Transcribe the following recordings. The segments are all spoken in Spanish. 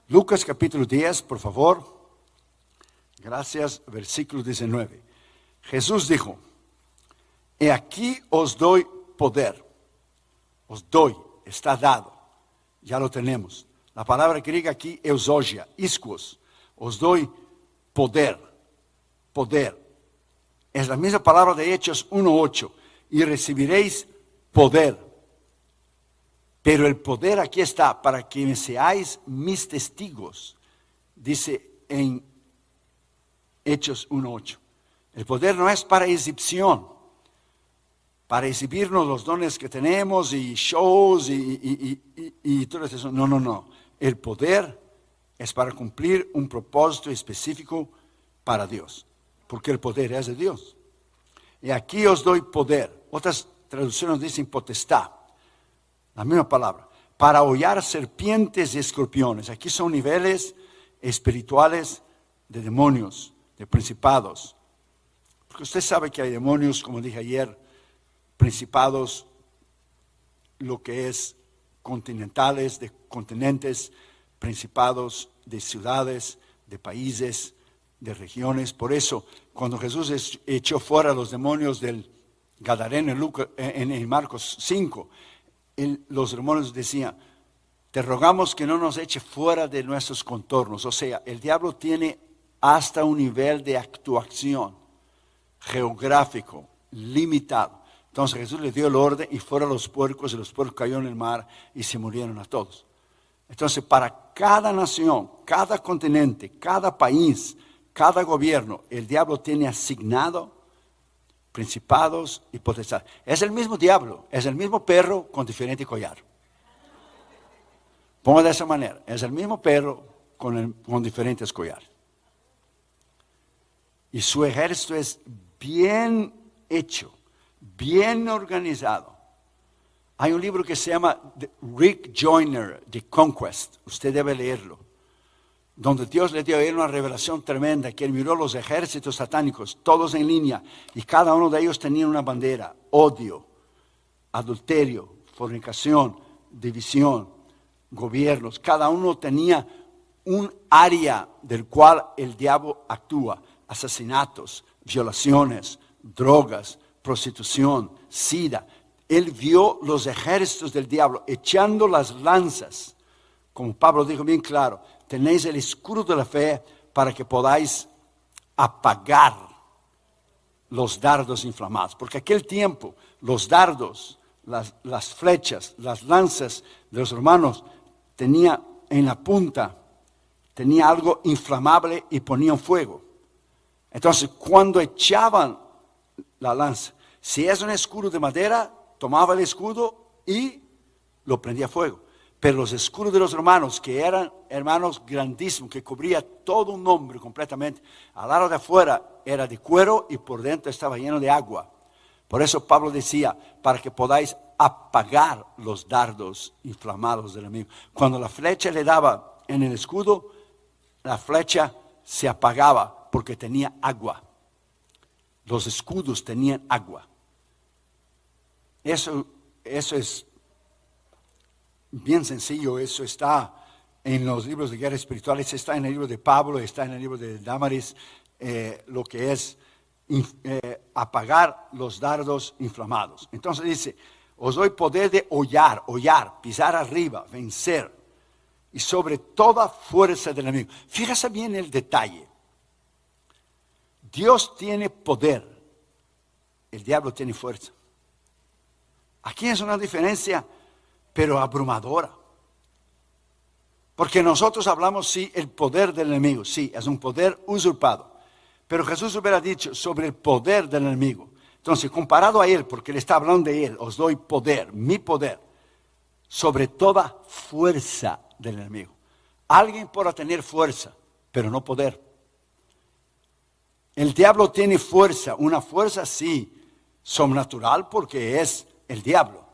Lucas capítulo 10, por favor. Gracias, versículo 19. Jesús dijo, he aquí os doy poder. Os doy, está dado. Ya lo tenemos. La palabra griega aquí, eusogia, iskuos. Os doy poder. Poder. Es la misma palabra de Hechos 1:8. Y recibiréis poder. Pero el poder aquí está para que seáis mis testigos. Dice en Hechos 1:8. El poder no es para exhibición. Para exhibirnos los dones que tenemos y shows y todo eso. No. El poder es para cumplir un propósito específico para Dios. Porque el poder es de Dios. Y aquí os doy poder. Otras traducciones dicen potestad. La misma palabra. Para hollar serpientes y escorpiones. Aquí son niveles espirituales de demonios, de principados. Porque usted sabe que hay demonios, como dije ayer, principados, lo que es continentales, de continentes, principados de ciudades, de países, de regiones. Por eso, cuando Jesús echó fuera los demonios del Gadareno en Marcos 5, los demonios decían, te rogamos que no nos eche fuera de nuestros contornos. O sea, el diablo tiene hasta un nivel de actuación geográfico limitado. Entonces Jesús le dio el orden y fueron los puercos y los puercos cayeron en el mar y se murieron a todos. Entonces para cada nación, cada continente, cada país, cada gobierno, el diablo tiene asignado principados y potestades. Es el mismo diablo, es el mismo perro con diferente collar. Pongo de esa manera, es el mismo perro con diferentes collares. Y su ejército es bien hecho, bien organizado. Hay un libro que se llama Rick Joyner, The Conquest. Usted debe leerlo. Donde Dios le dio a él una revelación tremenda, que él miró los ejércitos satánicos, todos en línea, y cada uno de ellos tenía una bandera: odio, adulterio, fornicación, división, gobiernos. Cada uno tenía un área del cual el diablo actúa: asesinatos, violaciones, drogas, prostitución, sida. Él vio los ejércitos del diablo echando las lanzas. Como Pablo dijo bien claro, tenéis el escudo de la fe para que podáis apagar los dardos inflamados. Porque aquel tiempo, los dardos, las flechas, las lanzas de los romanos, tenía en la punta, tenía algo inflamable y ponían fuego. Entonces, cuando echaban la lanza, si es un escudo de madera, tomaba el escudo y lo prendía fuego. Pero los escudos de los romanos, que eran hermanos grandísimos, que cubría todo un hombre completamente, al lado de afuera era de cuero y por dentro estaba lleno de agua. Por eso Pablo decía, para que podáis apagar los dardos inflamados del enemigo. Cuando la flecha le daba en el escudo, la flecha se apagaba porque tenía agua. Los escudos tenían agua. Eso es bien sencillo. Eso está en los libros de guerra espirituales, está en el libro de Pablo, está en el libro de Damaris, lo que es apagar los dardos inflamados. Entonces dice, os doy poder de hollar, pisar arriba, vencer, y sobre toda fuerza del enemigo. Fíjese bien el detalle. Dios tiene poder, el diablo tiene fuerza. Aquí es una diferencia, pero abrumadora. Porque nosotros hablamos, sí, el poder del enemigo, sí, es un poder usurpado. Pero Jesús hubiera dicho sobre el poder del enemigo. Entonces, comparado a él, porque le está hablando de él, os doy poder, mi poder, sobre toda fuerza del enemigo. Alguien podrá tener fuerza, pero no poder. El diablo tiene fuerza, una fuerza sí, sobrenatural, porque es el diablo.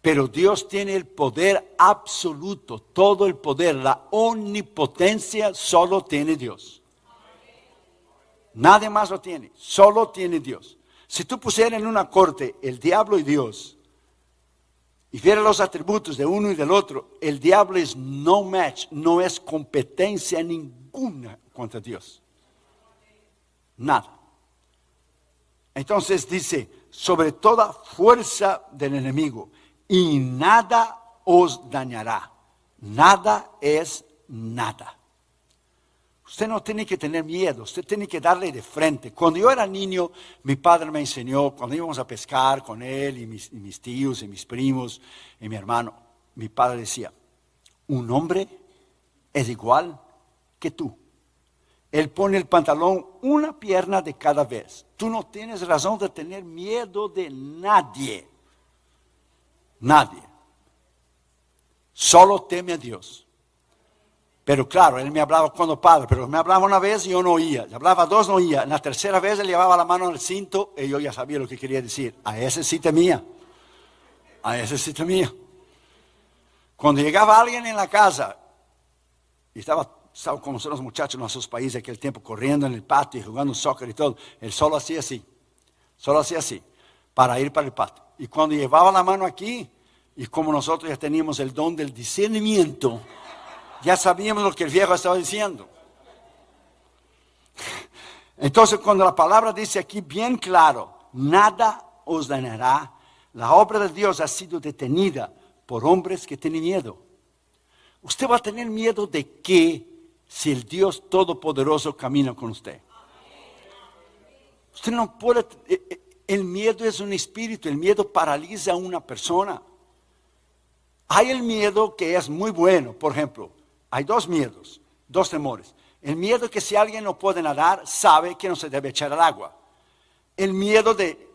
Pero Dios tiene el poder absoluto, todo el poder, la omnipotencia solo tiene Dios. Nadie más lo tiene, solo tiene Dios. Si tú pusieras en una corte el diablo y Dios, y viera los atributos de uno y del otro, el diablo es no match, no es competencia ninguna contra Dios. Nada. Entonces dice, sobre toda fuerza del enemigo, y nada os dañará. Nada es nada. Usted no tiene que tener miedo, usted tiene que darle de frente. Cuando yo era niño, mi padre me enseñó, cuando íbamos a pescar con él y mis tíos y mis primos y mi hermano, mi padre decía, un hombre es igual que tú. Él pone el pantalón una pierna de cada vez. Tú no tienes razón de tener miedo de nadie. Nadie. Solo teme a Dios. Pero claro, él me hablaba cuando padre, pero me hablaba una vez y yo no oía. Me hablaba dos, no oía. En la tercera vez él llevaba la mano en el cinto y yo ya sabía lo que quería decir. A ese sí temía. A ese sí temía. Cuando llegaba alguien en la casa y estaba como son los muchachos en nuestros países de aquel tiempo, corriendo en el patio y jugando soccer y todo, él solo hacía así, para ir para el patio. Y cuando llevaba la mano aquí, y como nosotros ya teníamos el don del discernimiento, ya sabíamos lo que el viejo estaba diciendo. Entonces, cuando la palabra dice aquí bien claro, nada os dañará, la obra de Dios ha sido detenida por hombres que tienen miedo. ¿Usted va a tener miedo de qué si el Dios Todopoderoso camina con usted? Usted no puede, el miedo es un espíritu, el miedo paraliza a una persona. Hay el miedo que es muy bueno, por ejemplo, hay dos miedos, dos temores. El miedo que si alguien no puede nadar, sabe que no se debe echar al agua. El miedo de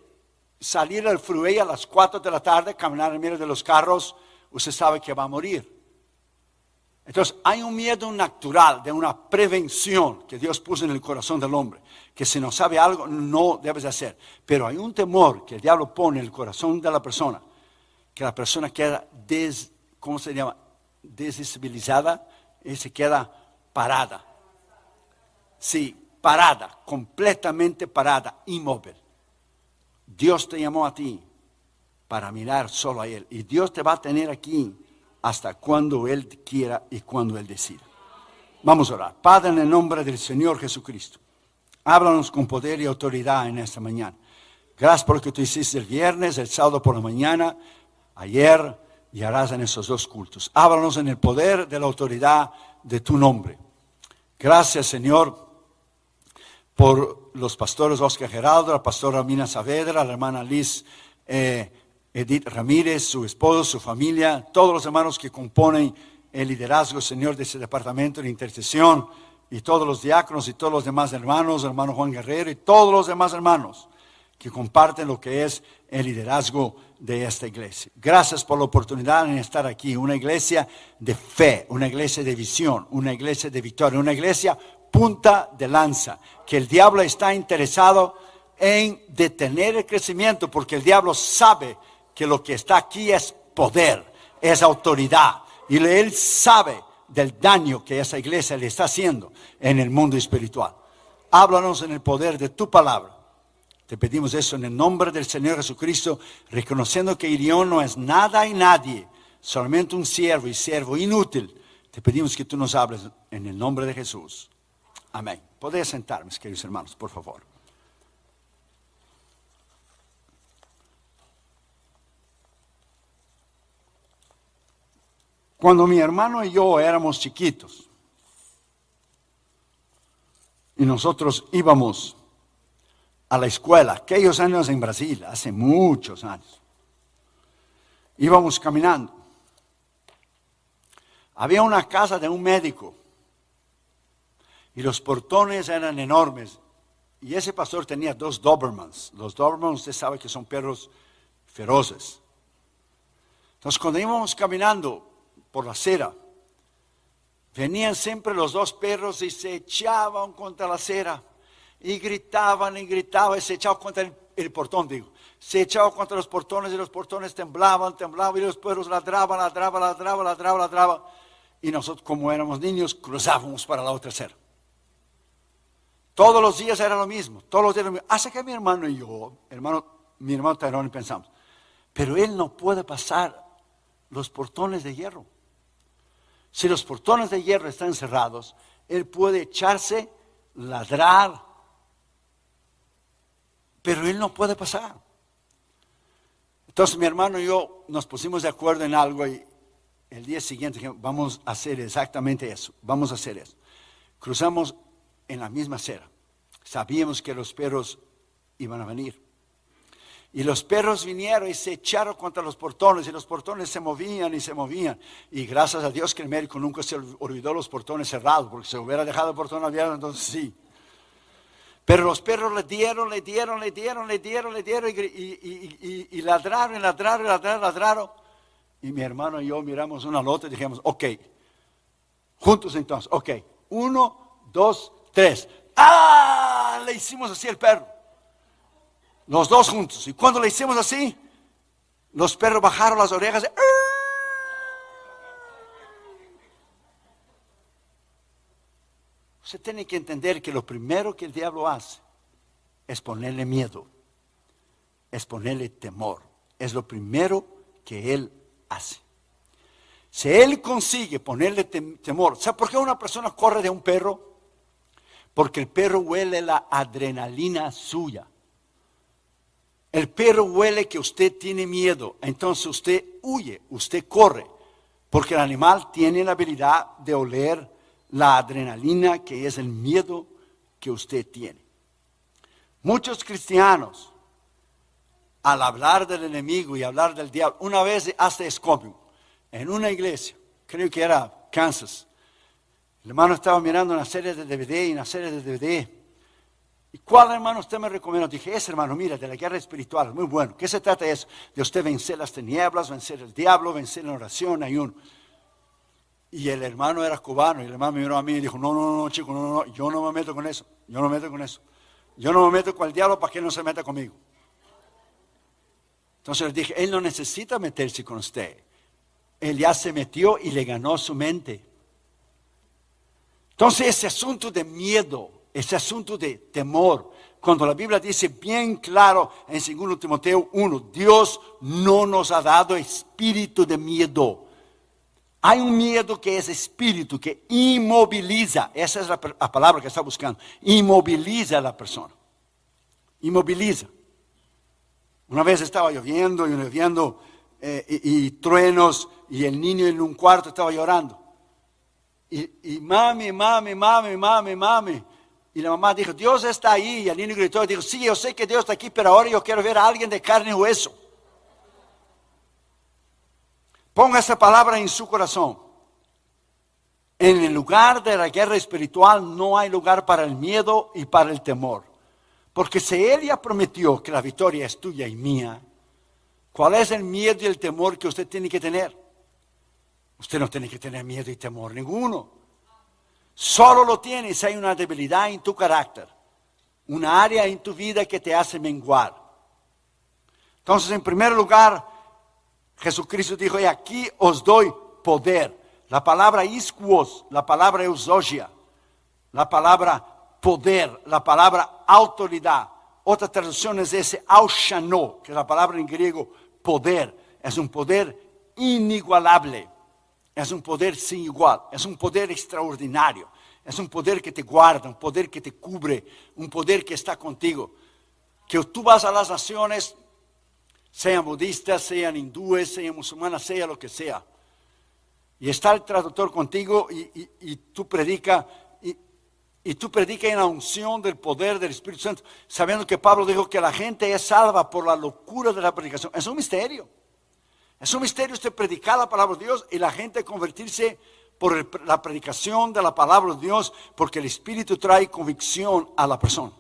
salir al freeway a las 4 de la tarde, caminar en medio de los carros, usted sabe que va a morir. Entonces hay un miedo natural de una prevención que Dios puso en el corazón del hombre, que si no sabe algo no debes hacer. Pero hay un temor que el diablo pone en el corazón de la persona, que la persona queda desestabilizada y se queda parada. Sí, parada, completamente parada, inmóvil. Dios te llamó a ti para mirar solo a Él. Y Dios te va a tener aquí hasta cuando Él quiera y cuando Él decida. Vamos a orar. Padre, en el nombre del Señor Jesucristo, háblanos con poder y autoridad en esta mañana. Gracias por lo que tú hiciste el viernes, el sábado por la mañana, ayer, y harás en esos dos cultos. Háblanos en el poder de la autoridad de tu nombre. Gracias, Señor, por los pastores Oscar Geraldo, la pastora Mina Saavedra, la hermana Liz Edith Ramírez, su esposo, su familia, todos los hermanos que componen el liderazgo, Señor, de ese departamento de intercesión, y todos los diáconos y todos los demás hermanos, hermano Juan Guerrero y todos los demás hermanos que comparten lo que es el liderazgo de esta iglesia. Gracias por la oportunidad de estar aquí, una iglesia de fe, una iglesia de visión, una iglesia de victoria, una iglesia punta de lanza, que el diablo está interesado en detener el crecimiento, porque el diablo sabe que lo que está aquí es poder, es autoridad, y él sabe del daño que esa iglesia le está haciendo en el mundo espiritual. Háblanos en el poder de tu palabra. Te pedimos eso en el nombre del Señor Jesucristo, reconociendo que Irión no es nada y nadie, solamente un siervo y siervo inútil. Te pedimos que tú nos hables en el nombre de Jesús. Amén. Podéis sentarme, queridos hermanos, por favor. Cuando mi hermano y yo éramos chiquitos, y nosotros íbamos a la escuela, aquellos años en Brasil, hace muchos años, íbamos caminando. Había una casa de un médico, y los portones eran enormes, y ese pastor tenía 2 Dobermans. Los Dobermans, usted sabe que son perros feroces. Entonces, cuando íbamos caminando por la acera, venían siempre los 2 perros y se echaban contra la acera, y gritaban, y se echaban contra el portón, se echaban contra los portones, y los portones temblaban, y los perros ladraban, y nosotros, como éramos niños, cruzábamos para la otra acera. Todos los días era lo mismo, hasta que mi hermano y yo, mi hermano Tyrone, pensamos, pero él no puede pasar los portones de hierro. Si los portones de hierro están cerrados, él puede echarse, ladrar, pero él no puede pasar. Entonces mi hermano y yo nos pusimos de acuerdo en algo y el día siguiente dijimos, vamos a hacer exactamente eso, vamos a hacer eso. Cruzamos en la misma acera. Sabíamos que los perros iban a venir. Y los perros vinieron y se echaron contra los portones y los portones se movían y se movían. Y gracias a Dios que el médico nunca se olvidó los portones cerrados, porque si hubiera dejado el portón abierto, entonces sí. Pero los perros le dieron y ladraron. Y mi hermano y yo miramos uno al otro y dijimos, ok, juntos entonces, ok, 1, 2, 3. ¡Ah! Le hicimos así al perro. Los dos juntos. Y cuando le hicimos así, los perros bajaron las orejas. Usted tiene que entender que lo primero que el diablo hace es ponerle miedo, es ponerle temor. Es lo primero que él hace. Si él consigue ponerle temor, ¿sabe por qué una persona corre de un perro? Porque el perro huele la adrenalina suya. El perro huele que usted tiene miedo, entonces usted huye, usted corre, porque el animal tiene la habilidad de oler la adrenalina, que es el miedo que usted tiene. Muchos cristianos, al hablar del enemigo y hablar del diablo, una vez hasta escopió en una iglesia, creo que era Kansas. El hermano estaba mirando una serie de DVD, ¿Y cuál hermano usted me recomendó? Dije, ese hermano, mira, de la guerra espiritual, muy bueno. ¿Qué se trata de eso? De usted vencer las tinieblas, vencer el diablo, vencer en oración, ayuno. Y el hermano era cubano, y el hermano me miró a mí y dijo, no, chico, no, yo no me meto con eso, yo no me meto con el diablo para que él no se meta conmigo. Entonces le dije, él no necesita meterse con usted. Él ya se metió y le ganó su mente. Entonces ese asunto de miedo, ese asunto de temor, cuando la Biblia dice bien claro en 2 Timoteo 1, Dios no nos ha dado espíritu de miedo. Hay un miedo que es espíritu, que inmoviliza, esa es la palabra que está buscando, inmoviliza a la persona, inmoviliza. Una vez estaba lloviendo y truenos, y el niño en un cuarto estaba llorando. Y mami. Y la mamá dijo, Dios está ahí. Y el niño gritó y dijo, sí, yo sé que Dios está aquí, pero ahora yo quiero ver a alguien de carne y hueso. Ponga esa palabra en su corazón. En el lugar de la guerra espiritual no hay lugar para el miedo y para el temor. Porque si Él ya prometió que la victoria es tuya y mía, ¿cuál es el miedo y el temor que usted tiene que tener? Usted no tiene que tener miedo y temor ninguno. Solo lo tienes si hay una debilidad en tu carácter, una área en tu vida que te hace menguar. Entonces, en primer lugar, Jesucristo dijo, y aquí os doy poder. La palabra iskuos, la palabra eusogia, la palabra poder, la palabra autoridad. Otra traducción es ese aushano, que es la palabra en griego poder. Es un poder inigualable. Es un poder sin igual, es un poder extraordinario, es un poder que te guarda, un poder que te cubre, un poder que está contigo. Que tú vas a las naciones, sean budistas, sean hindúes, sean musulmanas, sea lo que sea, y está el traductor contigo y tú predicas, y tú predicas en la unción del poder del Espíritu Santo, sabiendo que Pablo dijo que la gente es salva por la locura de la predicación. Es un misterio. Es un misterio usted predicar la palabra de Dios y la gente convertirse por la predicación de la palabra de Dios, porque el Espíritu trae convicción a la persona.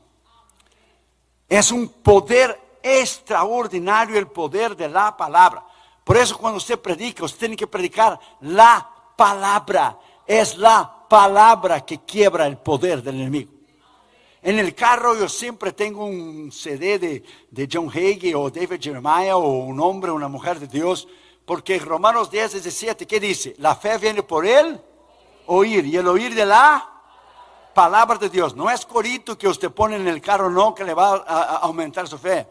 Es un poder extraordinario el poder de la palabra. Por eso cuando usted predica, usted tiene que predicar la palabra. Es la palabra que quiebra el poder del enemigo. En el carro yo siempre tengo un CD de John Hagee o David Jeremiah o un hombre o una mujer de Dios, porque Romanos 10:17, ¿qué dice? La fe viene por el oír, y el oír de la palabra de Dios. No es corito que usted pone en el carro, no, que le va a aumentar su fe.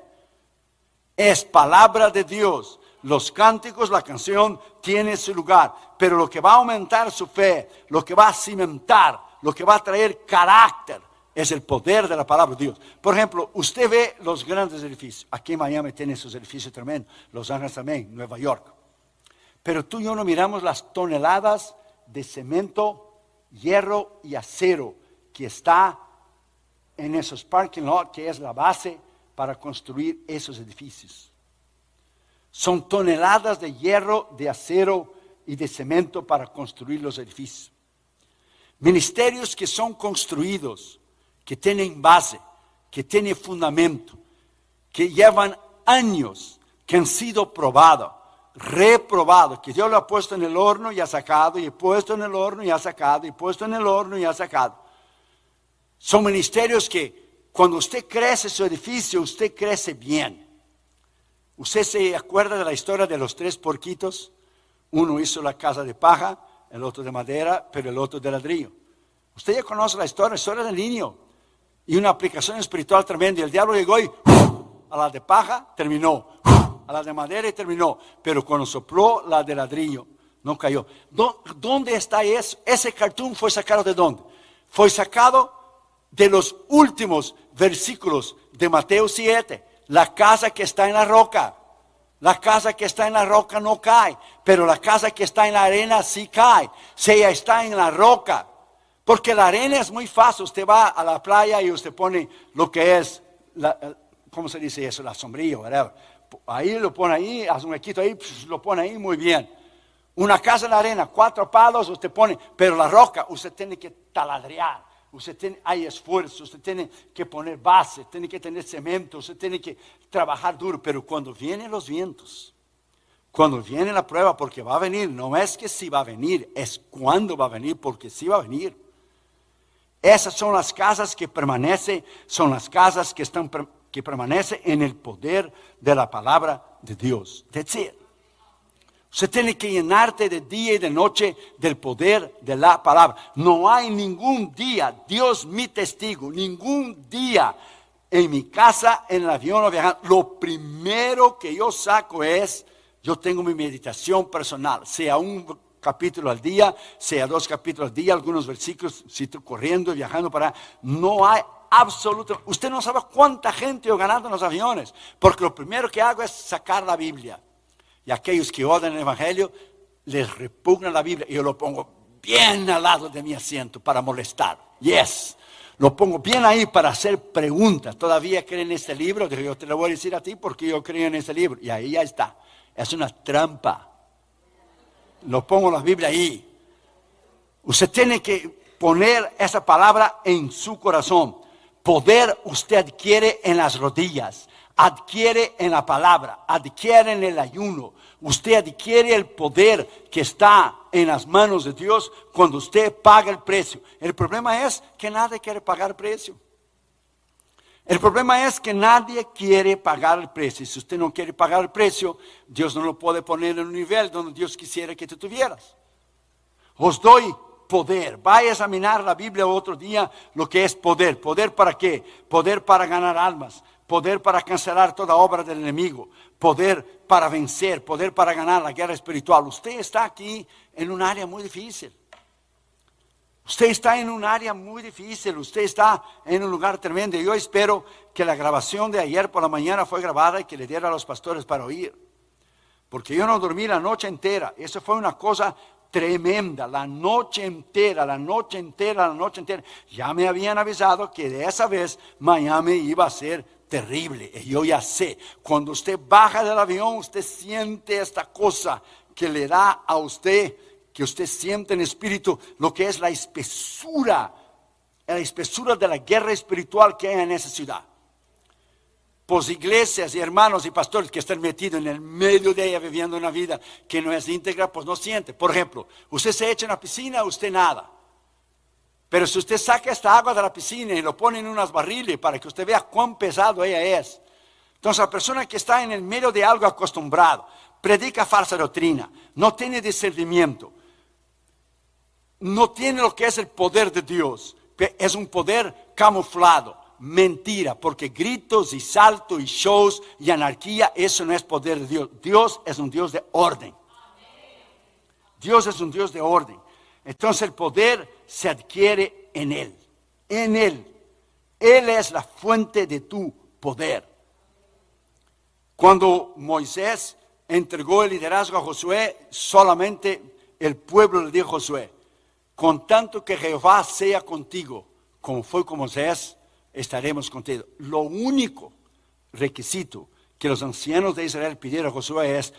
Es palabra de Dios. los cánticos, la canción tiene su lugar, pero lo que va a aumentar su fe, lo que va a cimentar, lo que va a traer carácter, es el poder de la palabra de Dios. Por ejemplo, usted ve los grandes edificios. Aquí en Miami tiene sus edificios tremendos, Los Ángeles también, Nueva York. Pero tú y yo no miramos las toneladas de cemento, hierro y acero que está en esos parking lots, que es la base para construir esos edificios. Son toneladas de hierro, de acero y de cemento para construir los edificios. Ministerios que son construidos, que tienen base, que tienen fundamento, que llevan años, que han sido probados, reprobados, que Dios lo ha puesto en el horno y ha sacado, y puesto en el horno y ha sacado, y puesto en el horno y ha sacado. Son ministerios que cuando usted crece su edificio, usted crece bien. ¿Usted se acuerda de la historia de los 3 porquitos? Uno hizo la casa de paja, el otro de madera, pero el otro de ladrillo. Usted ya conoce la historia del niño. Y una aplicación espiritual tremenda. Y el diablo llegó y a la de paja terminó, a la de madera y terminó. Pero cuando sopló la de ladrillo, no cayó. ¿Dónde está eso? Ese cartoon fue sacado ¿de dónde? Fue sacado de los últimos versículos de Mateo 7. La casa que está en la roca. La casa que está en la roca no cae, pero la casa que está en la arena sí cae. Si ella está en la roca. Porque la arena es muy fácil. Usted va a la playa y usted pone lo que es, ¿cómo se dice eso? La sombrilla, whatever. Ahí lo pone ahí, hace un huequito ahí, lo pone ahí muy bien. Una casa en la arena, 4 palos usted pone, pero la roca usted tiene que taladrear. Hay esfuerzo, usted tiene que poner base, tiene que tener cemento, usted tiene que trabajar duro. Pero cuando vienen los vientos, cuando viene la prueba, porque va a venir, no es que sí va a venir, es cuando va a venir, porque sí va a venir. Esas son las casas que permanecen, son las casas que permanecen en el poder de la palabra de Dios. That's it. Usted tiene que llenarte de día y de noche del poder de la palabra. No hay ningún día, Dios mi testigo, ningún día en mi casa, en el avión o viajando. Lo primero que yo saco es, yo tengo mi meditación personal, sea un capítulo al día, sea 2 capítulos al día, algunos versículos, si estoy corriendo y viajando para allá. No hay absoluto. Usted no sabe cuánta gente yo ganando en los aviones, porque lo primero que hago es sacar la Biblia. Y aquellos que odian el Evangelio, les repugna la Biblia. Y yo lo pongo bien al lado de mi asiento para molestar. Yes. Lo pongo bien ahí para hacer preguntas. ¿Todavía creen en este libro? Digo, yo te lo voy a decir a ti porque yo creo en este libro. Y ahí ya está. Es una trampa. Lo pongo la Biblia ahí. Usted tiene que poner esa palabra en su corazón. Poder usted adquiere en las rodillas. Adquiere en la palabra, adquiere en el ayuno. Usted adquiere el poder que está en las manos de Dios cuando usted paga el precio. El problema es que nadie quiere pagar el precio. El problema es que nadie quiere pagar el precio. Y si usted no quiere pagar el precio, Dios no lo puede poner en un nivel donde Dios quisiera que tú tuvieras. Os doy poder. Vaya a examinar la Biblia otro día lo que es poder. ¿Poder para qué? Poder para ganar almas. Poder para cancelar toda obra del enemigo. Poder para vencer. Poder para ganar la guerra espiritual. Usted está aquí en un área muy difícil. Usted está en un área muy difícil. Usted está en un lugar tremendo. Yo espero que la grabación de ayer por la mañana fue grabada y que le diera a los pastores para oír. Porque yo no dormí la noche entera. Eso fue una cosa tremenda. La noche entera. Ya me habían avisado que de esa vez Miami iba a ser terrible. Y yo ya sé, cuando usted baja del avión, usted siente esta cosa que le da a usted, que usted siente en espíritu, lo que es la espesura de la guerra espiritual que hay en esa ciudad. Pues iglesias y hermanos y pastores que están metidos en el medio de ella viviendo una vida que no es íntegra, pues no siente. Por ejemplo, usted se echa en la piscina, usted nada. Pero si usted saca esta agua de la piscina y lo pone en unas barriles para que usted vea cuán pesado ella es. Entonces la persona que está en el medio de algo acostumbrado, predica falsa doctrina, no tiene discernimiento, no tiene lo que es el poder de Dios, es un poder camuflado, mentira, porque gritos y saltos y shows y anarquía, eso no es poder de Dios. Dios es un Dios de orden. Dios es un Dios de orden. Entonces el poder se adquiere en Él. En Él. Él es la fuente de tu poder. Cuando Moisés entregó el liderazgo a Josué, solamente el pueblo le dijo a Josué: con tanto que Jehová sea contigo, como fue con Moisés, estaremos contigo. Lo único requisito que los ancianos de Israel pidieron a Josué es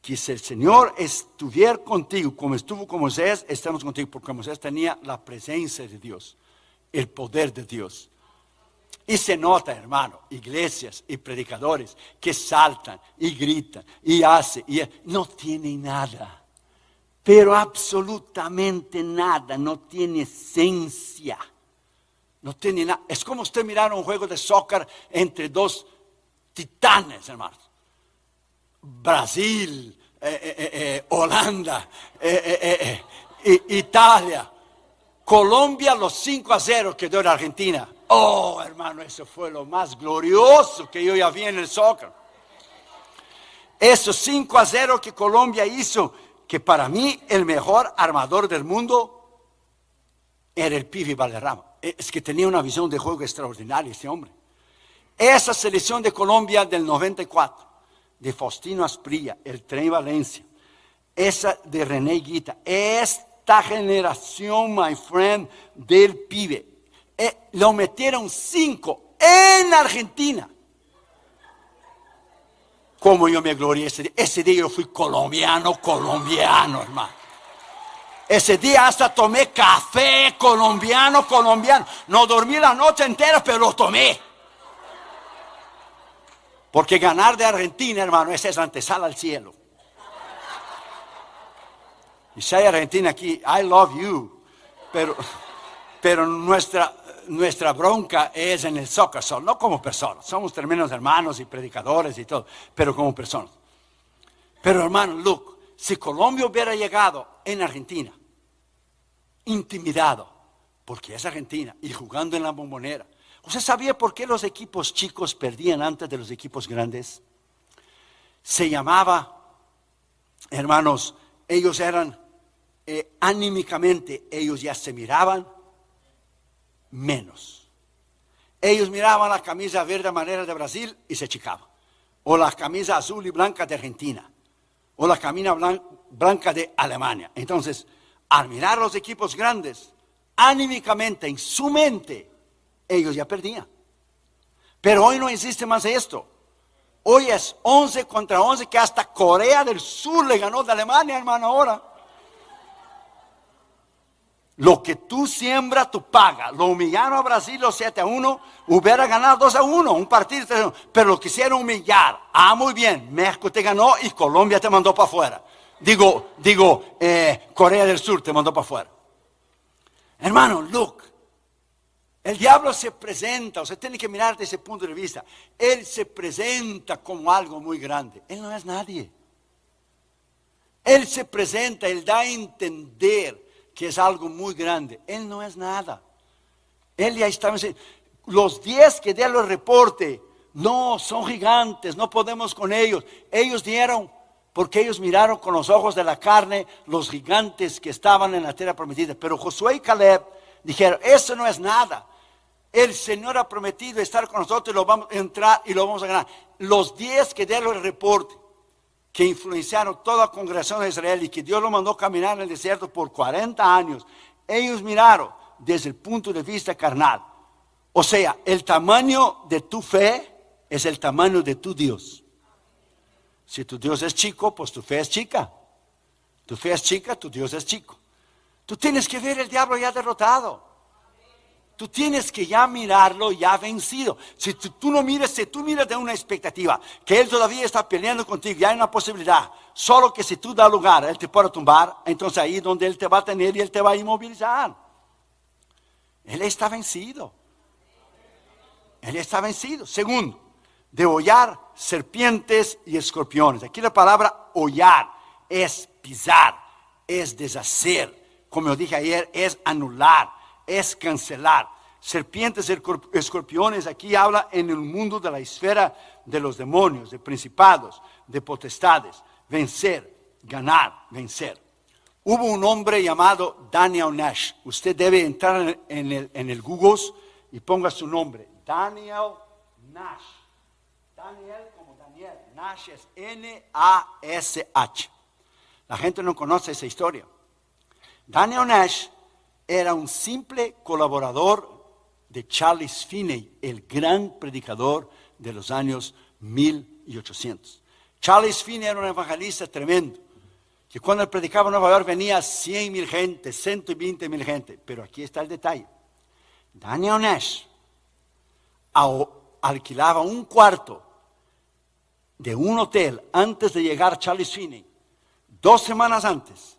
que si el Señor estuviera contigo, como estuvo con Moisés, estamos contigo, porque Moisés tenía la presencia de Dios, el poder de Dios. Y se nota, hermano, iglesias y predicadores que saltan y gritan y hacen, y no tienen nada, pero absolutamente nada, no tiene esencia, no tiene nada. Es como usted mirar un juego de soccer entre dos titanes, hermanos. Brasil, Holanda, Italia, Colombia, los 5-0 que dio en Argentina. Oh, hermano, eso fue lo más glorioso que yo ya vi en el soccer. Esos 5-0 que Colombia hizo, que para mí el mejor armador del mundo era el Pibe Valderrama. Es que tenía una visión de juego extraordinaria ese hombre. Esa selección de Colombia del 94, de Faustino Asprilla, el Tren Valencia, esa de René Guita, esta generación, my friend, del Pibe, lo metieron 5 en Argentina. Como yo me glorié ese día yo fui colombiano, hermano. Ese día hasta tomé café colombiano. No dormí la noche entera, pero lo tomé. Porque ganar de Argentina, hermano, esa es la antesala al cielo. Y si hay Argentina aquí, I love you. Pero nuestra bronca es en el soccer, no como personas. Somos tremendos hermanos y predicadores y todo, pero como personas. Pero hermano, look, si Colombia hubiera llegado en Argentina, intimidado, porque es Argentina, y jugando en la Bombonera, ¿usted sabía por qué los equipos chicos perdían antes de los equipos grandes? Se llamaba, hermanos, ellos eran, anímicamente, ellos ya se miraban menos. Ellos miraban la camisa verde amarela de Brasil y se achicaban. O la camisa azul y blanca de Argentina. O la camisa blanca de Alemania. Entonces, al mirar los equipos grandes, anímicamente, en su mente, ellos ya perdían. Pero hoy no existe más esto. Hoy es 11 contra 11, que hasta Corea del Sur le ganó de Alemania, hermano, ahora. Lo que tú siembras, tú pagas. Lo humillaron a Brasil los 7-1, hubiera ganado 2-1, un partido 3-1. Pero lo quisieron humillar. Muy bien, México te ganó y Colombia te mandó para afuera. Corea del Sur te mandó para afuera. Hermano, look. El diablo se presenta, usted tiene que mirar desde ese punto de vista. Él se presenta como algo muy grande. Él no es nadie. Él se presenta, él da a entender que es algo muy grande. Él no es nada. Él ya está. Los 10 que dieron el reporte, no, son gigantes, no podemos con ellos. Ellos dieron, porque ellos miraron con los ojos de la carne los gigantes que estaban en la tierra prometida. Pero Josué y Caleb dijeron, eso no es nada. El Señor ha prometido estar con nosotros y lo vamos a entrar y lo vamos a ganar. Los 10 que dieron el reporte, que influenciaron toda la congregación de Israel y que Dios lo mandó caminar en el desierto por 40 años, ellos miraron desde el punto de vista carnal. O sea, el tamaño de tu fe es el tamaño de tu Dios. Si tu Dios es chico, pues tu fe es chica. Tu fe es chica, tu Dios es chico. Tú tienes que ver el diablo ya derrotado. Tú tienes que ya mirarlo ya vencido. Si tú miras de una expectativa que él todavía está peleando contigo, ya hay una posibilidad. Solo que si tú das lugar, él te puede tumbar. Entonces ahí es donde él te va a tener y él te va a inmovilizar. Él está vencido. Él está vencido. Segundo, degollar serpientes y escorpiones. Aquí la palabra hollar es pisar, es deshacer. Como yo dije ayer, es anular, es cancelar. serpientes, escorpiones. Aquí habla en el mundo de la esfera de los demonios, de principados, de potestades. Vencer, ganar, vencer. Hubo un hombre llamado Daniel Nash. Usted debe entrar en el Google y ponga su nombre. Daniel Nash. Daniel como Daniel. Nash es N-A-S-H. La gente no conoce esa historia. Daniel Nash era un simple colaborador de Charles Finney, el gran predicador de los años 1800. Charles Finney era un evangelista tremendo, que cuando él predicaba en Nueva York venía 100,000 gente, 120,000 gente. Pero aquí está el detalle. Daniel Nash alquilaba un cuarto de un hotel antes de llegar Charles Finney, 2 semanas antes,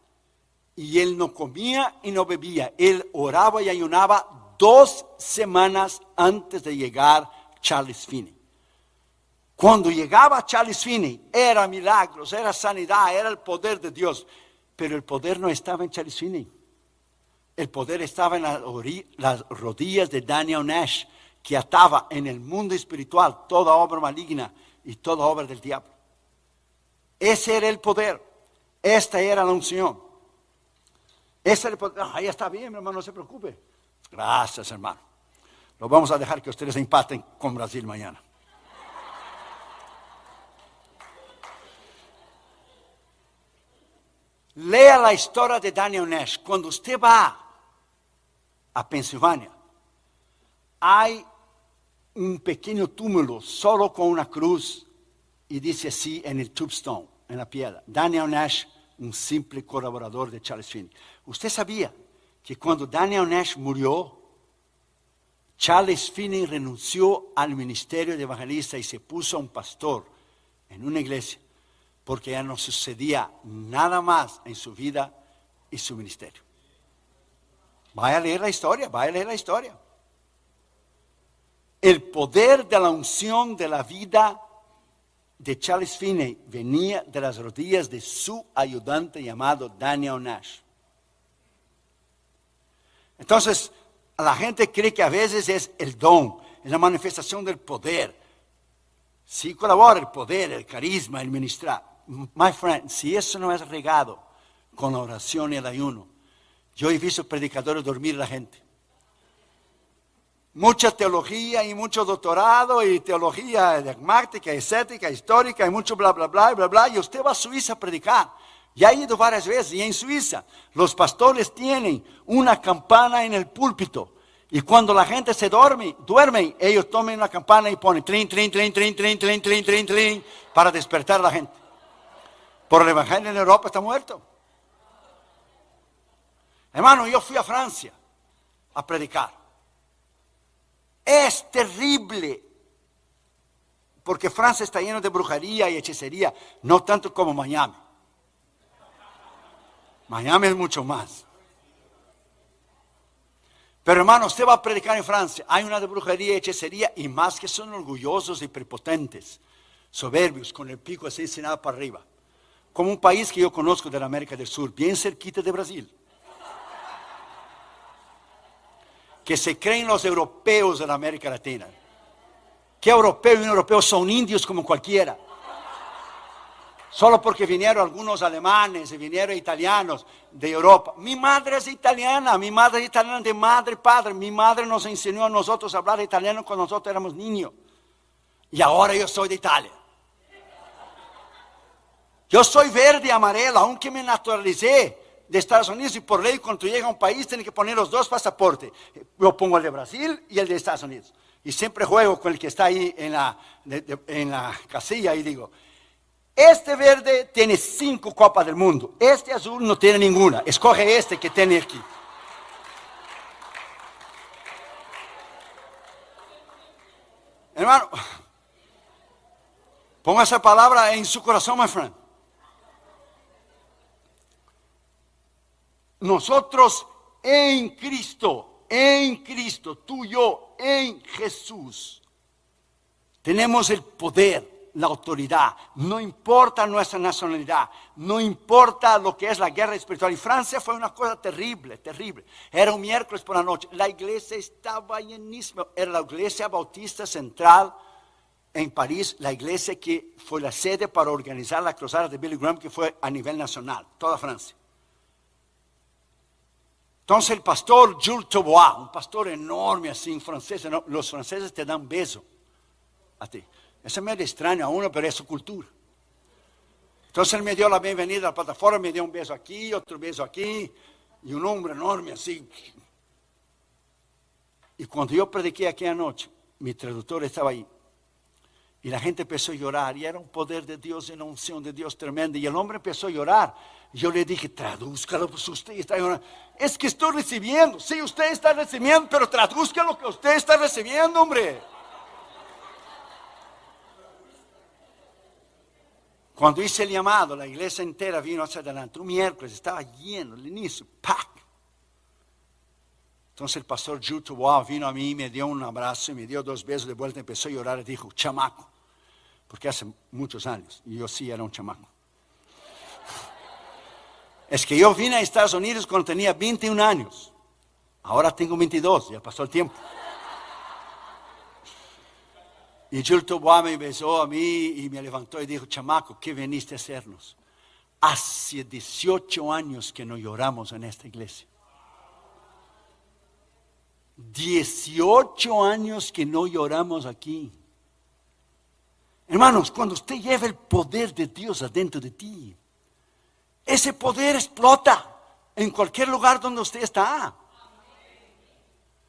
y él no comía y no bebía. Él oraba y ayunaba 2 semanas antes de llegar Charles Finney. Cuando llegaba Charles Finney, era milagros, era sanidad, era el poder de Dios. Pero el poder no estaba en Charles Finney. El poder estaba en las rodillas de Daniel Nash, que ataba en el mundo espiritual toda obra maligna y toda obra del diablo. Ese era el poder. Esta era la unción. Ese era el poder. Ahí está bien, hermano, no se preocupe. Gracias, hermano. Lo vamos a dejar que ustedes empaten con Brasil mañana. Lea la historia de Daniel Nash. Cuando usted va a Pensilvania, hay un pequeño túmulo solo con una cruz y dice así en el tombstone, en la piedra: Daniel Nash, un simple colaborador de Charles Finney. ¿Usted sabía que cuando Daniel Nash murió, Charles Finney renunció al ministerio de evangelista y se puso a un pastor en una iglesia? Porque ya no sucedía nada más en su vida y su ministerio. Vaya a leer la historia, vaya a leer la historia. El poder de la unción de la vida de Charles Finney venía de las rodillas de su ayudante llamado Daniel Nash. Entonces, la gente cree que a veces es el don, es la manifestación del poder. Sí colabora el poder, el carisma, el ministrar. My friend, si eso no es regado con la oración y el ayuno, yo he visto predicadores dormir a la gente. Mucha teología y mucho doctorado y teología dogmática, estética, histórica y mucho bla, bla, bla, bla, bla. Y usted va a Suiza a predicar. Ya he ido varias veces y en Suiza los pastores tienen una campana en el púlpito. Y cuando la gente se duerme, ellos toman una campana y ponen trin, trin, trin, trin, trin, trin, trin, trin, trin, para despertar a la gente. Por el evangelio en Europa está muerto. Hermano, yo fui a Francia a predicar. Es terrible, porque Francia está lleno de brujería y hechicería, no tanto como Miami. Miami es mucho más. Pero hermano, usted va a predicar en Francia, hay una de brujería y hechicería, y más que son orgullosos y prepotentes, soberbios, con el pico así encinado para arriba. Como un país que yo conozco de la América del Sur, bien cerquita de Brasil, que se creen los europeos de la América Latina. ¿Qué europeo y un europeo son indios como cualquiera? Solo porque vinieron algunos alemanes y vinieron italianos de Europa. Mi madre es italiana de madre y padre. Mi madre nos enseñó a nosotros a hablar italiano cuando nosotros éramos niños. Y ahora yo soy de Italia. Yo soy verde y amarelo, aunque me naturalicé de Estados Unidos, y por ley cuando tú llegas a un país tienes que poner los 2 pasaportes. Yo pongo el de Brasil y el de Estados Unidos. Y siempre juego con el que está ahí en la casilla y digo: este verde tiene 5 copas del mundo, este azul no tiene ninguna, escoge este que tiene aquí. Hermano, ponga esa palabra en su corazón, my friend. Nosotros en Cristo, tú y yo, en Jesús, tenemos el poder la autoridad, no importa nuestra nacionalidad, no importa lo que es la guerra espiritual. Y Francia fue una cosa terrible, terrible. Era un miércoles por la noche, la iglesia estaba llenísima, era la iglesia bautista central en París, la iglesia que fue la sede para organizar la cruzada de Billy Graham, que fue a nivel nacional, toda Francia. Entonces el pastor Jules Taubois, un pastor enorme así, francés, los franceses te dan beso a ti. Eso es medio extraño a uno, pero es su cultura. Entonces él me dio la bienvenida a la plataforma, me dio un beso aquí, otro beso aquí, y un hombre enorme así. Y cuando yo prediqué aquí anoche, mi traductor estaba ahí. Y la gente empezó a llorar, y era un poder de Dios, una unción de Dios tremenda. Y el hombre empezó a llorar. Y yo le dije, tradúzcalo, pues usted está llorando. Es que estoy recibiendo. Sí, usted está recibiendo, pero traduzca lo que usted está recibiendo, hombre. Cuando hice el llamado, la iglesia entera vino hacia adelante. Un miércoles estaba lleno, al inicio, ¡pac! Entonces el pastor Jules Taubois vino a mí, me dio un abrazo y me dio 2 besos de vuelta, empezó a llorar y dijo, chamaco, porque hace muchos años, y yo sí era un chamaco. Es que yo vine a Estados Unidos cuando tenía 21 años, ahora tengo 22, ya pasó el tiempo. Y Jules Taubois me besó a mí y me levantó y dijo, chamaco, ¿qué veniste a hacernos? Hace 18 años que no lloramos en esta iglesia. 18 años que no lloramos aquí. Hermanos, cuando usted lleva el poder de Dios adentro de ti, ese poder explota en cualquier lugar donde usted está.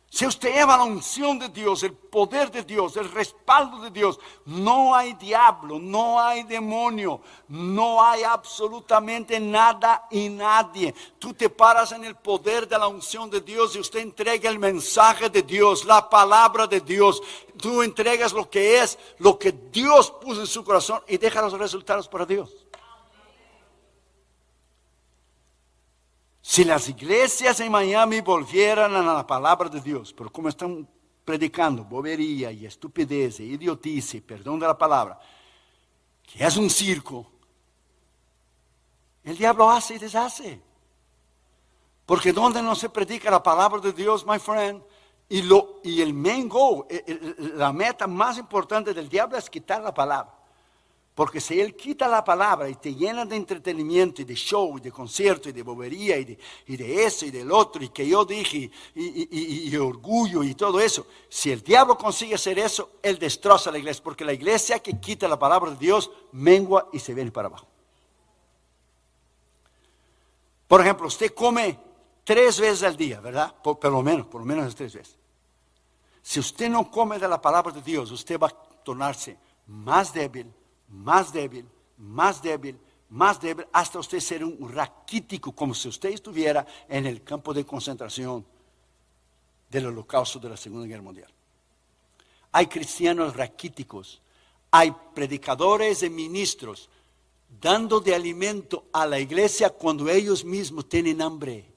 Si usted lleva la unción de Dios, el poder de Dios, el respaldo de Dios, no hay diablo, no hay demonio, no hay absolutamente nada y nadie. Tú te paras en el poder de la unción de Dios y usted entrega el mensaje de Dios, la palabra de Dios. Tú entregas lo que es, lo que Dios puso en su corazón y deja los resultados para Dios. Si las iglesias en Miami volvieran a la palabra de Dios, pero como están predicando bobería y estupidez e idiotice, perdón de la palabra, que es un circo, el diablo hace y deshace. Porque donde no se predica la palabra de Dios, my friend, y el main goal, la meta más importante del diablo es quitar la palabra. Porque si él quita la palabra y te llena de entretenimiento y de show y de concierto y de bobería y de eso y del otro y que yo dije y orgullo y todo eso, si el diablo consigue hacer eso, él destroza la iglesia. Porque la iglesia que quita la palabra de Dios mengua y se viene para abajo. Por ejemplo, usted come 3 veces al día, ¿verdad? Por lo menos es 3 veces. Si usted no come de la palabra de Dios, usted va a tornarse más débil, más débil, más débil, más débil, hasta usted ser un raquítico, como si usted estuviera en el campo de concentración del Holocausto de la Segunda Guerra Mundial. Hay cristianos raquíticos, hay predicadores y ministros dando de alimento a la iglesia cuando ellos mismos tienen hambre,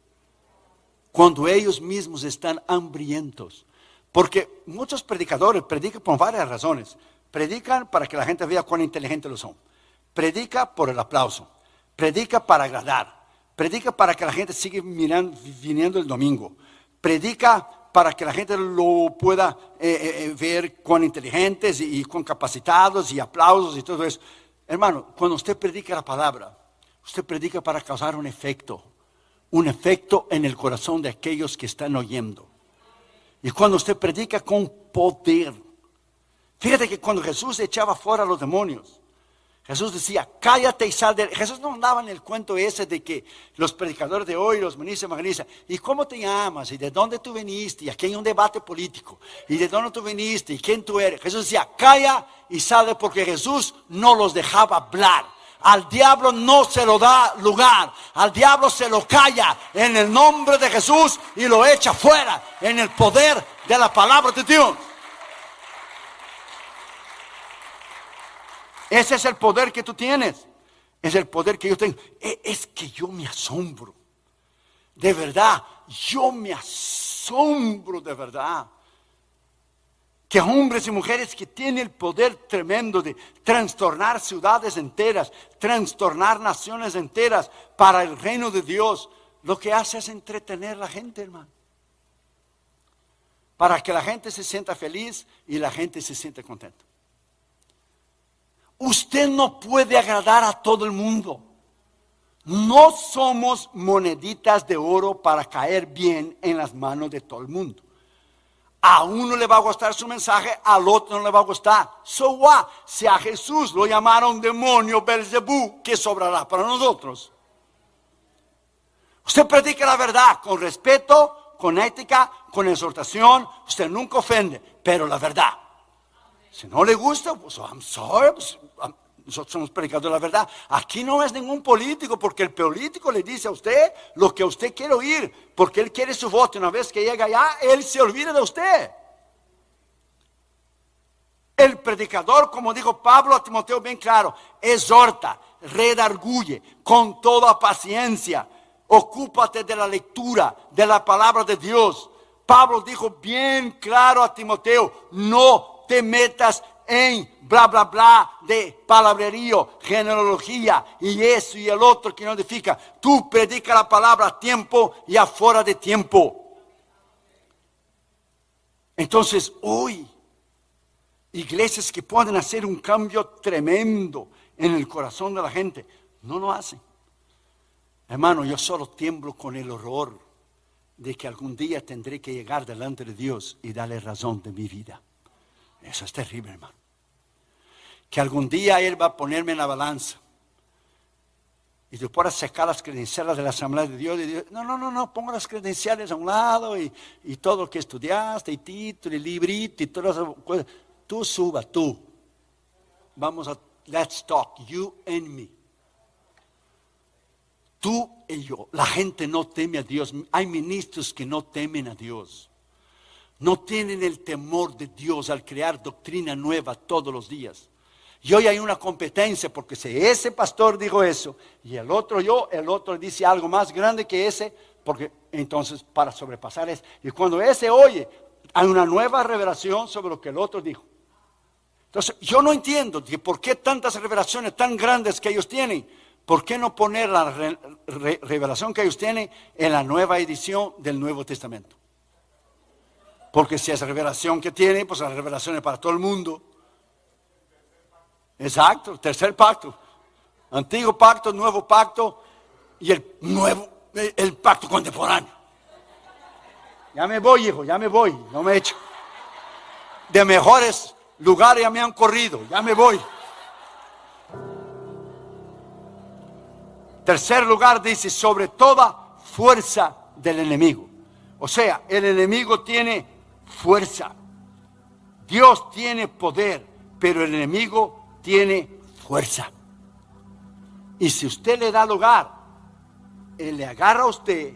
cuando ellos mismos están hambrientos. Porque muchos predicadores predican por varias razones. Predican para que la gente vea cuán inteligentes lo son. Predica por el aplauso. Predica para agradar. Predica para que la gente siga viniendo el domingo. Predica para que la gente lo pueda ver cuán inteligentes y cuán capacitados y aplausos y todo eso. Hermano, cuando usted predica la palabra, usted predica para causar un efecto en el corazón de aquellos que están oyendo. Y cuando usted predica con poder, fíjate que cuando Jesús echaba fuera a los demonios, Jesús decía, cállate y sal de él. Jesús no andaba en el cuento ese de que los predicadores de hoy, los ministros evangelistas, ¿y cómo te llamas? ¿Y de dónde tú viniste? Y aquí hay un debate político. ¿Y de dónde tú viniste? ¿Y quién tú eres? Jesús decía, calla y sal de él, porque Jesús no los dejaba hablar. Al diablo no se lo da lugar, al diablo se lo calla en el nombre de Jesús y lo echa fuera en el poder de la palabra de Dios. Ese es el poder que tú tienes, es el poder que yo tengo. Es que yo me asombro, de verdad, yo me asombro de verdad Que hombres y mujeres que tienen el poder tremendo de trastornar ciudades enteras, trastornar naciones enteras para el reino de Dios, lo que hace es entretener a la gente, hermano. Para que la gente se sienta feliz y la gente se sienta contenta. Usted no puede agradar a todo el mundo. No somos moneditas de oro para caer bien en las manos de todo el mundo. A uno le va a gustar su mensaje, al otro no le va a gustar. So what? Si a Jesús lo llamaron demonio Belzebú, ¿qué sobrará para nosotros? Usted predica la verdad con respeto, con ética, con exhortación. Usted nunca ofende, pero la verdad. Si no le gusta, pues I'm sorry, pues, nosotros somos predicadores de la verdad. Aquí no es ningún político, porque el político le dice a usted lo que usted quiere oír, porque él quiere su voto. Una vez que llega allá, él se olvida de usted. El predicador, como dijo Pablo a Timoteo bien claro, exhorta, redarguye con toda paciencia. Ocúpate de la lectura de la palabra de Dios. Pablo dijo bien claro a Timoteo, no te metas en bla bla bla de palabrerío, genealogía y eso y el otro que no edifica. Tú predica la palabra a tiempo y afuera de tiempo. Entonces hoy, iglesias que pueden hacer un cambio tremendo en el corazón de la gente, no lo hacen. Hermano, yo solo tiemblo con el horror de que algún día tendré que llegar delante de Dios y darle razón de mi vida. Eso es terrible, hermano. Que algún día Él va a ponerme en la balanza y yo pueda sacar las credenciales de la Asamblea de Dios y decir, no, pongo las credenciales a un lado y todo lo que estudiaste, y título, y librito, y todas esas cosas. Tú suba, tú. Vamos a, let's talk, you and me. Tú y yo. La gente no teme a Dios. Hay ministros que no temen a Dios. No tienen el temor de Dios al crear doctrina nueva todos los días. Y hoy hay una competencia, porque si ese pastor dijo eso y el otro dice algo más grande que ese, porque entonces para sobrepasar eso. Y cuando ese oye, hay una nueva revelación sobre lo que el otro dijo. Entonces yo no entiendo por qué tantas revelaciones tan grandes que ellos tienen. ¿Por qué no poner la revelación que ellos tienen en la nueva edición del Nuevo Testamento? Porque si es revelación que tiene, pues la revelación es para todo el mundo. Exacto, tercer pacto. Antiguo pacto, nuevo pacto y el pacto contemporáneo. Ya me voy, hijo, ya me voy, no me echo. De mejores lugares ya me han corrido, ya me voy. Tercer lugar dice, sobre toda fuerza del enemigo. O sea, el enemigo tiene fuerza. Dios tiene poder, pero el enemigo tiene fuerza. Y si usted le da lugar, él le agarra a usted.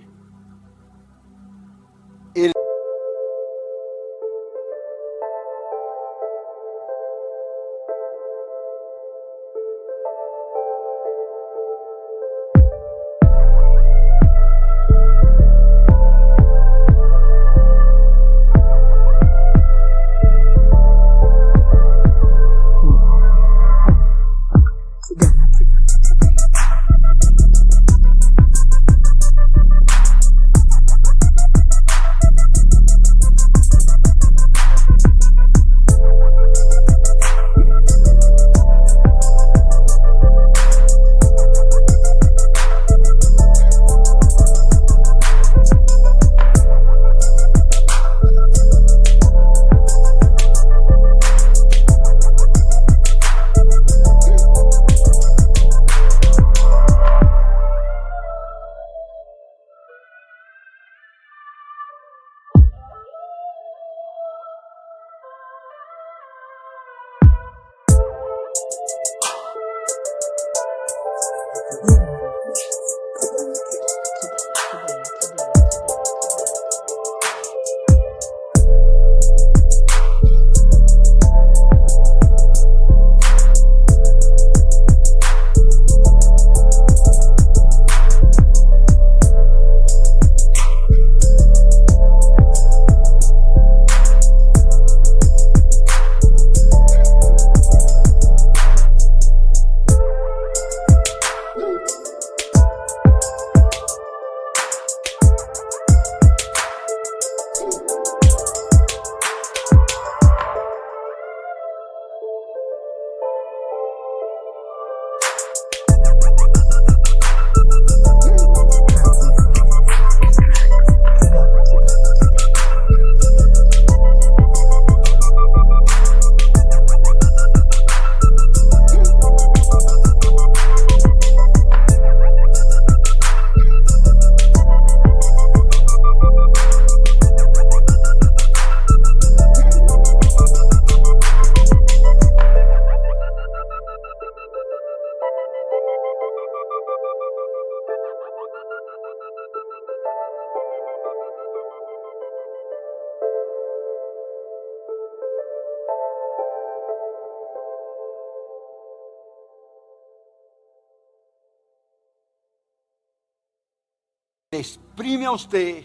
exprime a usted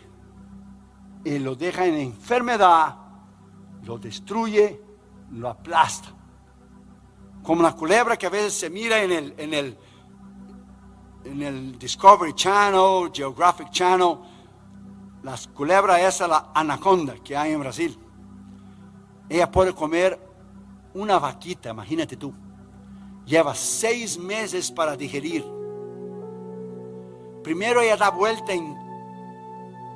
y lo deja en enfermedad, lo destruye, lo aplasta. Como la culebra que a veces se mira en el Discovery Channel, Geographic Channel, las culebras esa, la anaconda que hay en Brasil. Ella puede comer una vaquita, imagínate tú. Lleva 6 meses para digerir. Primero ella da vuelta en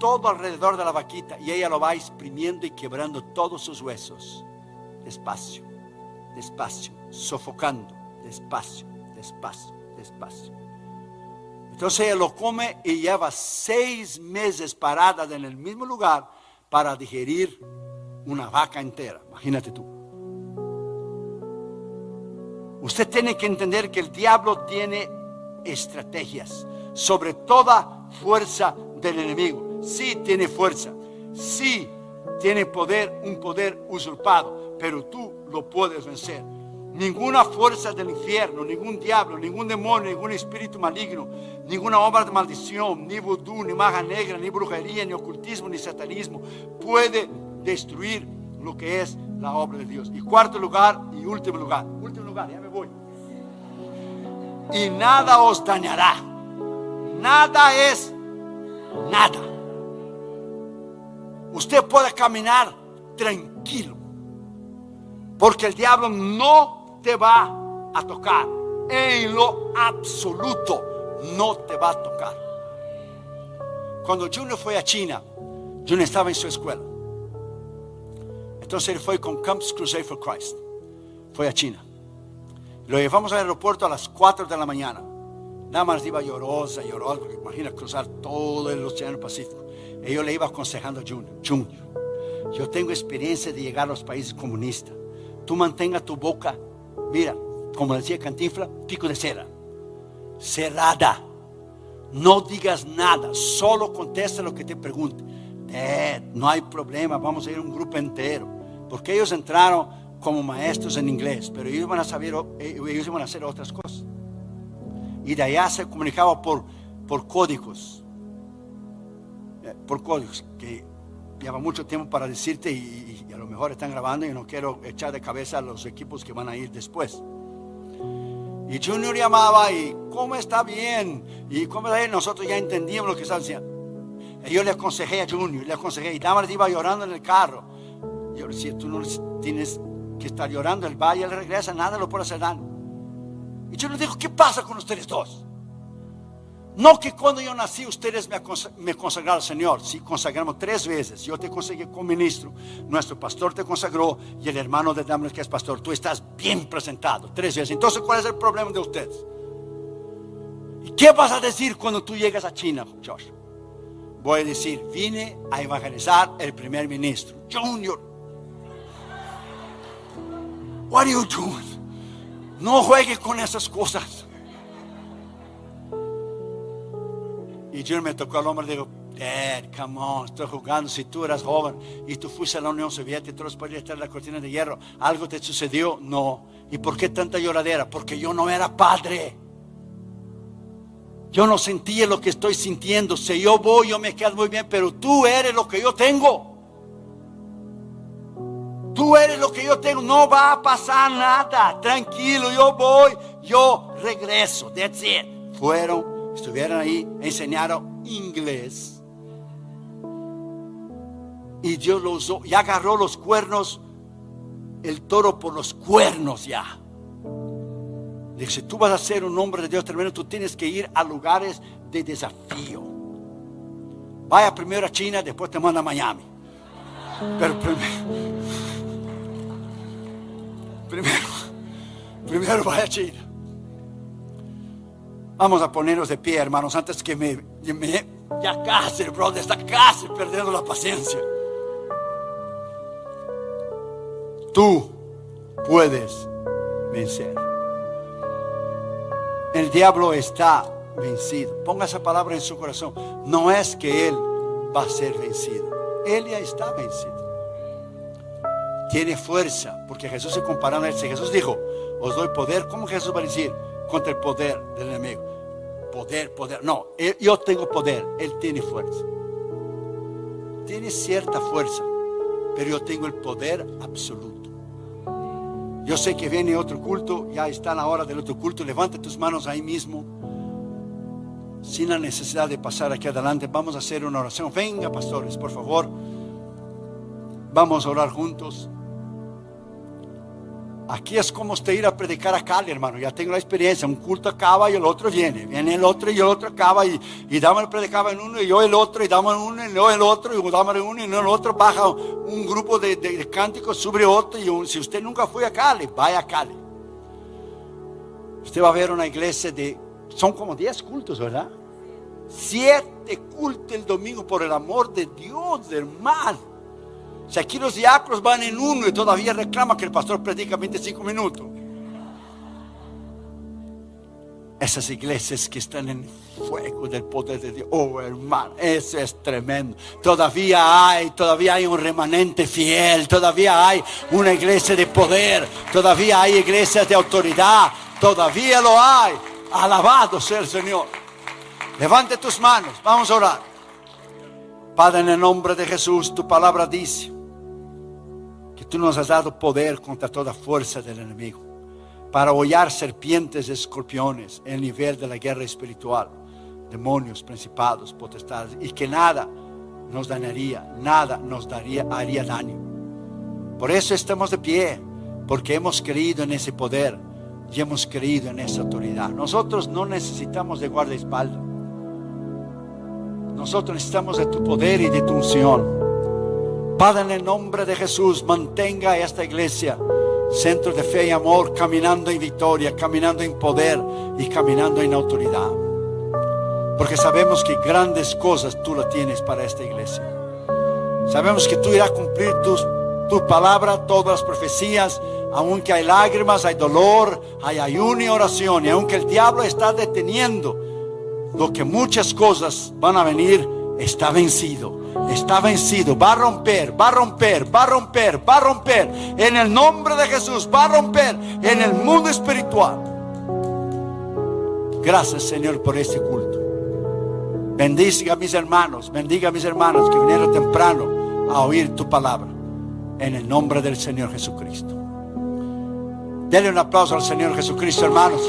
todo alrededor de la vaquita y ella lo va exprimiendo y quebrando todos sus huesos. Despacio, despacio, sofocando, despacio, despacio, despacio. Entonces ella lo come y lleva 6 meses parada en el mismo lugar para digerir una vaca entera. Imagínate tú. Usted tiene que entender que el diablo tiene estrategias sobre toda fuerza del enemigo. Sí tiene fuerza, sí tiene poder, un poder usurpado, pero tú lo puedes vencer. Ninguna fuerza del infierno, ningún diablo, ningún demonio, ningún espíritu maligno, ninguna obra de maldición, ni vudú, ni magia negra, ni brujería, ni ocultismo, ni satanismo puede destruir lo que es la obra de Dios. Y cuarto lugar y último lugar, ya me voy. Y nada os dañará. Nada es nada. Usted puede caminar tranquilo, porque el diablo no te va a tocar. En lo absoluto no te va a tocar. Cuando Junior fue a China, Junior estaba en su escuela. Entonces él fue con Campus Crusade for Christ. Fue a China. Lo llevamos al aeropuerto a las 4 de la mañana. Nada más iba llorosa, porque imagina cruzar todo el océano Pacífico. Y yo le iba aconsejando a Junior, yo tengo experiencia de llegar a los países comunistas. Tú mantenga tu boca, mira, como decía Cantinflas, pico de cera, cerrada. No digas nada, solo contesta lo que te pregunte. No hay problema, vamos a ir un grupo entero. Porque ellos entraron como maestros en inglés, pero ellos iban a saber, ellos iban a hacer otras cosas. Y de allá se comunicaba por códigos. Por códigos que lleva mucho tiempo para decirte y a lo mejor están grabando y no quiero echar de cabeza a los equipos que van a ir después. Y Junior llamaba y ¿cómo está bien? Y ¿cómo está bien? Nosotros ya entendíamos lo que estaba diciendo. Y yo le aconsejé a Junior, y Damaris iba llorando en el carro. Yo le decía, tú no tienes que estar llorando, él va y él regresa, nada lo puede hacer daño. Y yo le digo, ¿qué pasa con ustedes dos? No que cuando yo nací ustedes me consagraron al Señor. Sí, consagramos 3 veces. Yo te consagré como ministro, nuestro pastor te consagró y el hermano de Damaris que es pastor. Tú estás bien presentado 3 veces. Entonces, ¿cuál es el problema de ustedes? ¿Y qué vas a decir cuando tú llegas a China, Josh? Voy a decir, vine a evangelizar el primer ministro. Junior, what are you doing? No juegue con esas cosas. Y Junior me tocó al hombre y digo, Dad, come on, estoy jugando. Si tú eras joven y tú fuiste a la Unión Soviética y tú podías estar en la cortina de hierro, ¿algo te sucedió? No. ¿Y por qué tanta lloradera? Porque yo no era padre. Yo no sentía lo que estoy sintiendo. Si yo voy, yo me quedo muy bien, pero tú eres lo que yo tengo. Tú eres lo que yo tengo. No va a pasar nada. Tranquilo, yo voy, yo regreso. That's it. Estuvieron ahí, enseñaron inglés. Y Dios lo usó. Y agarró los cuernos, el toro por los cuernos ya. Dice, si tú vas a ser un hombre de Dios tremendo, tú tienes que ir a lugares de desafío. Vaya primero a China, después te manda a Miami. Pero primero vaya a China. Vamos a ponernos de pie, hermanos, antes que ya casi, el brother está casi perdiendo la paciencia. Tú puedes vencer. El diablo está vencido. Ponga esa palabra en su corazón. No es que él va a ser vencido. Él ya está vencido. Tiene fuerza, porque Jesús se comparó a él. Si Jesús dijo, os doy poder, ¿cómo Jesús va a decir? Contra el poder del enemigo. poder. No, yo tengo poder, Él tiene fuerza. Tiene cierta fuerza, pero yo tengo el poder absoluto. Yo sé que viene otro culto, ya está la hora del otro culto. Levanta tus manos ahí mismo, sin la necesidad de pasar aquí adelante. Vamos a hacer una oración. Venga, pastores, por favor. Vamos a orar juntos. Aquí es como usted ir a predicar a Cali, hermano. Ya tengo la experiencia. Un culto acaba y el otro viene. Viene el otro y el otro acaba. Y Dama predicaba en uno y yo el otro. Y Dama en uno y yo el otro. Y Dama en uno y yo el otro. Baja un grupo de cánticos sobre otro. Y si usted nunca fue a Cali, vaya a Cali. Usted va a ver una iglesia son como 10 cultos, ¿verdad? 7 cultos el domingo, por el amor de Dios, hermano. Si aquí los diáconos van en uno y todavía reclama que el pastor predica 25 minutos. Esas iglesias que están en el fuego del poder de Dios. Oh, hermano, eso es tremendo. Todavía hay un remanente fiel. Todavía hay una iglesia de poder. Todavía hay iglesias de autoridad. Todavía lo hay. Alabado sea el Señor. Levante tus manos, vamos a orar. Padre, en el nombre de Jesús, tu palabra dice que tú nos has dado poder contra toda fuerza del enemigo, para hollar serpientes y escorpiones en el nivel de la guerra espiritual, demonios, principados, potestades, y que nada nos dañaría, nada nos haría daño. Por eso estamos de pie, porque hemos creído en ese poder y hemos creído en esa autoridad. Nosotros no necesitamos de guardaespaldas. Nosotros necesitamos de tu poder y de tu unción. Padre, en el nombre de Jesús, mantenga esta iglesia centro de fe y amor, caminando en victoria, caminando en poder y caminando en autoridad. Porque sabemos que grandes cosas tú las tienes para esta iglesia. Sabemos que tú irás a cumplir tu palabra, todas las profecías. Aunque hay lágrimas, hay dolor, hay ayuno y oración, y aunque el diablo está deteniendo lo que muchas cosas van a venir, está vencido. Está vencido, va a romper, va a romper, va a romper, va a romper. En el nombre de Jesús, va a romper en el mundo espiritual. Gracias, Señor, por este culto. Bendiga a mis hermanos que vinieron temprano a oír tu palabra. En el nombre del Señor Jesucristo. Denle un aplauso al Señor Jesucristo, hermanos.